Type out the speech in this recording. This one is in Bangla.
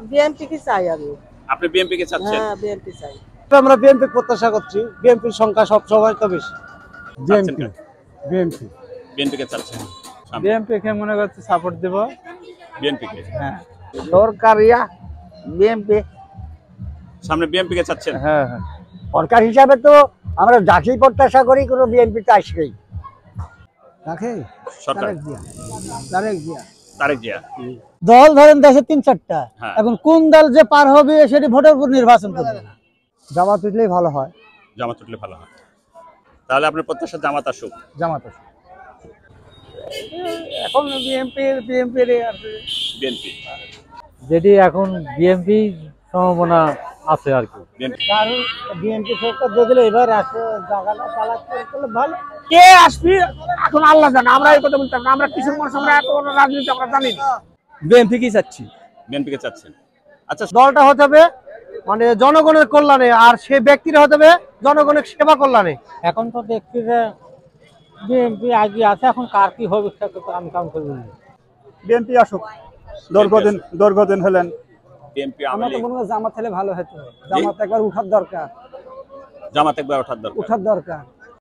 বিএনপি কি চাই আমি। আপনি বিএনপি কে চাচ্ছেন? হ্যাঁ বিএনপি চাই। আমরা বিএনপি প্রত্যাশা করছি, বিএনপির সংখ্যা সব সময় তো বেশি। বিএনপি বিএনপি বিএনপি কে চাচ্ছেন? বিএনপি কে মনে করছি সাপোর্ট দেব। বিএনপি কে? হ্যাঁ সরকারিয়া বিএনপি। সামনে বিএনপি কে চাচ্ছেন? হ্যাঁ হ্যাঁ সরকার হিসাবে তো আমরা যাকেই প্রত্যাশা করি কোনো বিএনপি তো আসবেই। তাকে সরকার তারেক জিয়া। দল ধরেন দেশে ৩-৪টা, হ্যাঁ। এখন কোন দল যে পার হবে সেটি ভোটের উপর নির্বাচন করবে। জামাত উঠলেই ভালো হয়। জামাত উঠলে ভালো হয়। তাহলে আপনার প্রত্যাশা জামাত আসুক। জামাত এখন বিএনপির বিএনপি যেটি এখন বিএনপি সম্ভাবনা আছে আর কি। বিএনপি কারণ বিএনপি সরকার দিয়ে দিলে এবার আসে জায়গাটা পালাতে করলে ভালো। কে আসবে এখন আল্লাহ জানে, আমরা এই কথা বলতে পারবো না। আমরা কিশোর মানুষ, আমরা এত বড় রাজনীতি আমরা জানি না। বিএনপি কি চাচ্ছি? বিএনপি কে চাচ্ছেন? আচ্ছা, দলটা হতে হবে মানে জনগণের কল্যাণে, আর সে ব্যক্তিরা হতে হবে জনগণের সেবা কল্যাণে। এখন তো দেখছি যে বিএনপি আগে আছে, এখন কার কি হবে আমি কাম করবো। বিএনপি আসুক, দীর্ঘদিন হলেন। বিএনপি আমার তো মনে হয় জামাত হলে ভালো হতো। জামাত একবার উঠার দরকার। জামাত একবার ওঠার দরকার।